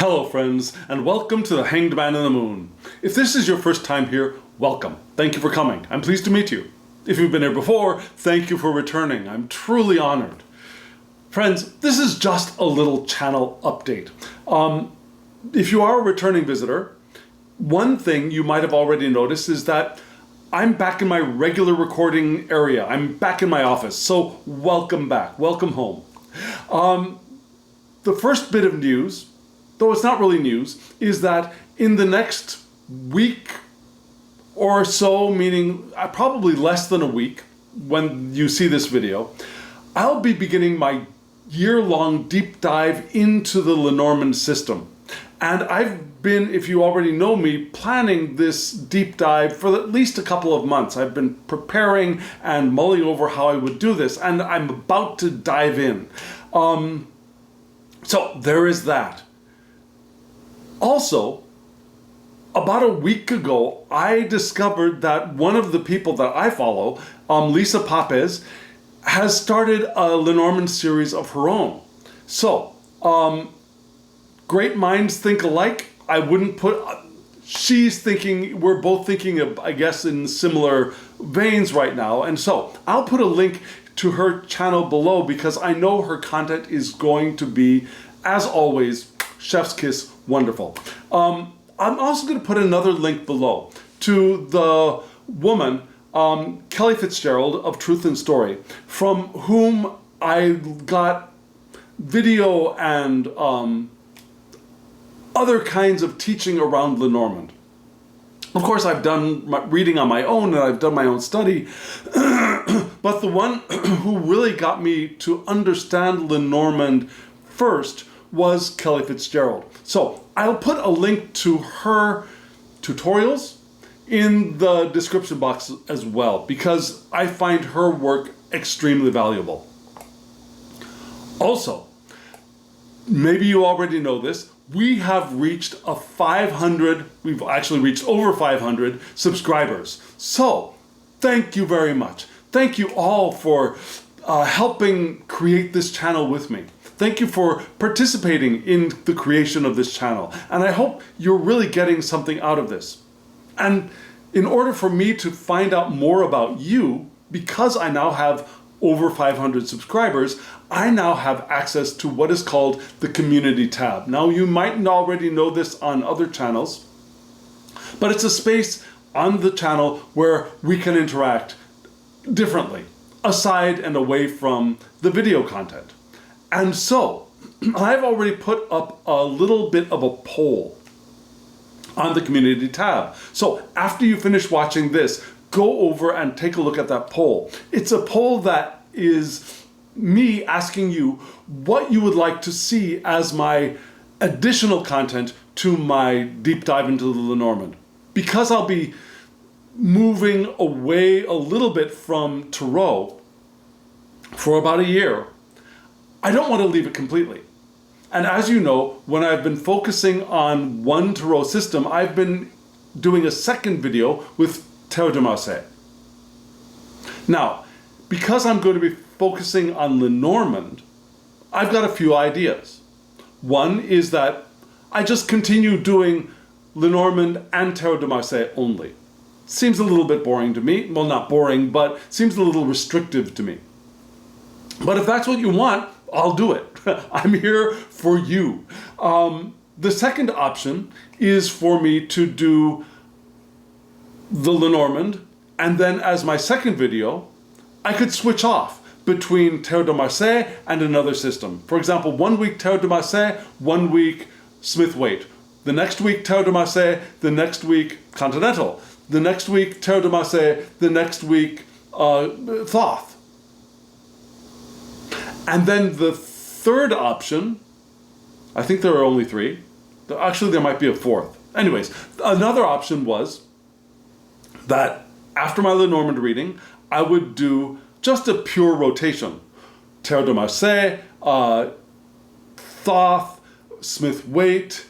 Hello friends, and welcome to the Hanged Man in the Moon. If this is your first time here, welcome. Thank you for coming. I'm pleased to meet you. If you've been here before, thank you for returning. I'm truly honored. Friends, this is just a little channel update. If you are a returning visitor, one thing you might have already noticed is that I'm back in my regular recording area. I'm back in my office, so welcome back. Welcome home. The first bit of news, though it's not really news, is that in the next week or so, meaning probably less than a week when you see this video, I'll be beginning my year-long deep dive into the Lenormand system. And I've been, if you already know me, planning this deep dive for at least a couple of months. I've been preparing and mulling over how I would do this, and I'm about to dive in. So there is that. Also, about a week ago, I discovered that one of the people that I follow, Lisa Papez, has started a Lenormand series of her own. So, great minds think alike. I wouldn't put, she's thinking, we're both thinking of, I guess, in similar veins right now. And so I'll put a link to her channel below because I know her content is going to be, as always, chef's kiss wonderful. I'm also going to put another link below to the woman, Kelly Fitzgerald of Truth and Story, from whom I got video and other kinds of teaching around Lenormand. Of course, I've done my reading on my own and I've done my own study, but the one who really got me to understand Lenormand first was Kelly Fitzgerald. So I'll put a link to her tutorials in the description box as well, because I find her work extremely valuable. Also, maybe you already know this, we have reached we've actually reached over 500 subscribers. So, thank you very much. Thank you all for helping create this channel with me. Thank you for participating in the creation of this channel. And I hope you're really getting something out of this. And in order for me to find out more about you, because I now have over 500 subscribers, I now have access to what is called the community tab. Now, you might already know this on other channels, but it's a space on the channel where we can interact differently, aside and away from the video content. And so, I've already put up a little bit of a poll on the community tab. So after you finish watching this, go over and take a look at that poll. It's a poll that is me asking you what you would like to see as my additional content to my deep dive into the Lenormand. Because I'll be moving away a little bit from Tarot for about a year, I don't want to leave it completely. And as you know, when I've been focusing on one Tarot system, I've been doing a second video with Tarot de Marseille. Now, because I'm going to be focusing on Lenormand, I've got a few ideas. One is that I just continue doing Lenormand and Tarot de Marseille only. Seems a little bit boring to me. Well, not boring, but seems a little restrictive to me. But if that's what you want, I'll do it. I'm here for you. The second option is for me to do the Lenormand, and then as my second video, I could switch off between Tarot de Marseille and another system. For example, 1 week Tarot de Marseille, 1 week Smith-Waite. The next week Tarot de Marseille, the next week Continental. The next week Tarot de Marseille, the next week Thoth. And then the third option, I think there are only three. Actually, there might be a fourth. Anyways, another option was that after my Lenormand reading, I would do just a pure rotation. Tarot de Marseille, Thoth, Smith-Waite,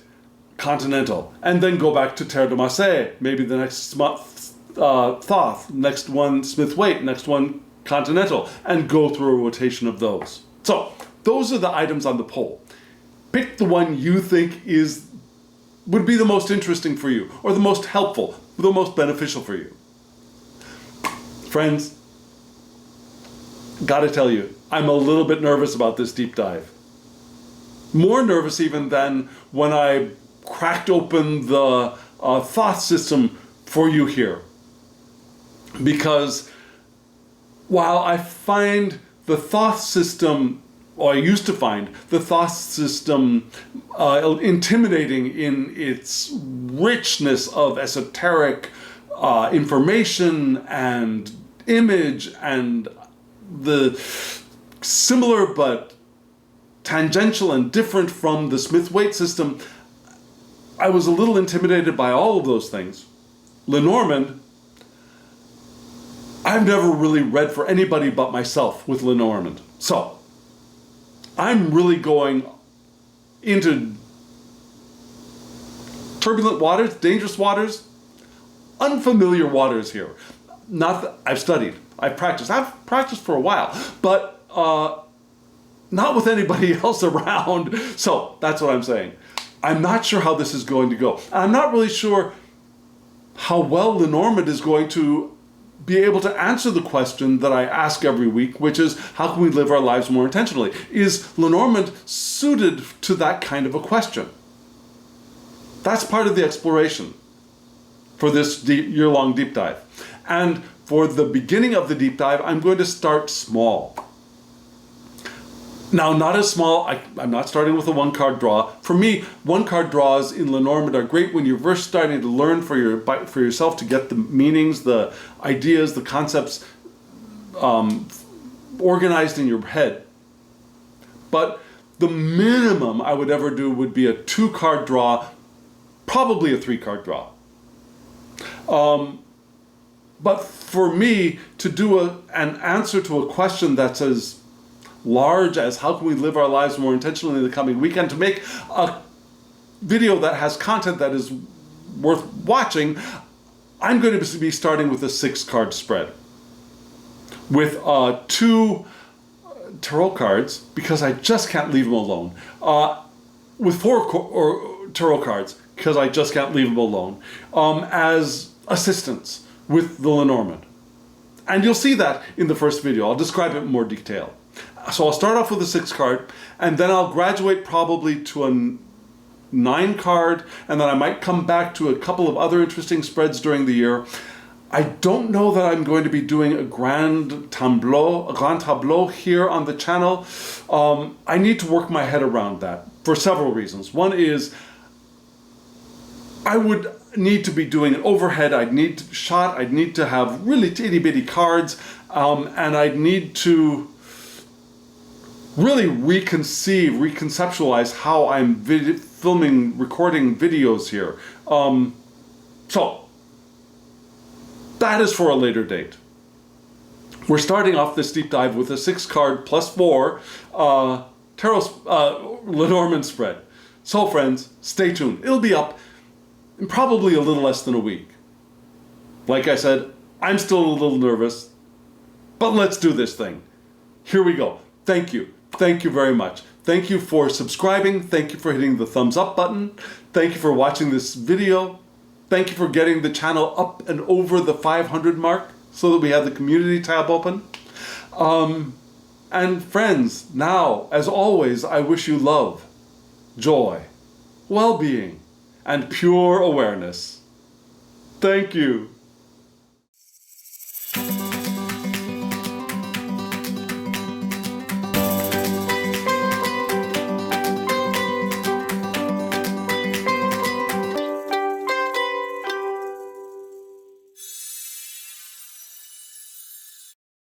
Continental. And then go back to Tarot de Marseille. Maybe the next month, Thoth, next one Smith-Waite, next one Continental. And go through a rotation of those. So, those are the items on the poll. pick the one you think would be the most interesting for you, or the most helpful, the most beneficial for you. Friends, gotta tell you, I'm a little bit nervous about this deep dive. More nervous even than when I cracked open the thought system for you here. Because while I find the thought system, or I used to find the thought system intimidating in its richness of esoteric information and image, and the similar but tangential and different from the Smith-Waite system, I was a little intimidated by all of those things. Lenormand, I've never really read for anybody but myself with Lenormand. So, I'm really going into turbulent waters, dangerous waters, unfamiliar waters here. Not that I've studied, I've practiced for a while, but not with anybody else around. So that's what I'm saying. I'm not sure how this is going to go. I'm not really sure how well Lenormand is going to be able to answer the question that I ask every week, which is, how can we live our lives more intentionally? Is Lenormand suited to that kind of a question? That's part of the exploration for this year-long deep dive. And for the beginning of the deep dive, I'm going to start small. Now, not as small, I'm not starting with a one-card draw. For me, one-card draws in Lenormand are great when you're first starting to learn for yourself, to get the meanings, the ideas, the concepts organized in your head. But the minimum I would ever do would be a 2-card draw, probably a 3-card draw. But for me, to do an answer to a question that's as large as how can we live our lives more intentionally in the coming weekend, to make a video that has content that is worth watching, I'm going to be starting with a 6-card spread with 2 tarot cards, because I just can't leave them alone, with 4 tarot cards, because I just can't leave them alone, as assistants with the Lenormand. And you'll see that in the first video. I'll describe it in more detail. So I'll start off with a 6-card, and then I'll graduate probably to a 9-card, and then I might come back to a couple of other interesting spreads during the year. I don't know that I'm going to be doing a grand tableau here on the channel. I need to work my head around that for several reasons. One is I would need to be doing an overhead. I'd need to have really itty-bitty cards, and I'd need to really reconceptualize how I'm recording videos here. So that is for a later date. We're starting off this deep dive with a 6-card plus 4 Lenormand spread. So friends, stay tuned. It'll be up in probably a little less than a week. Like I said, I'm still a little nervous, but let's do this thing. Here we go. Thank you. Thank you very much. Thank you for subscribing. Thank you for hitting the thumbs up button. Thank you for watching this video. Thank you for getting the channel up and over the 500 mark so that we have the community tab open. And friends, now, as always, I wish you love, joy, well-being, and pure awareness. Thank you.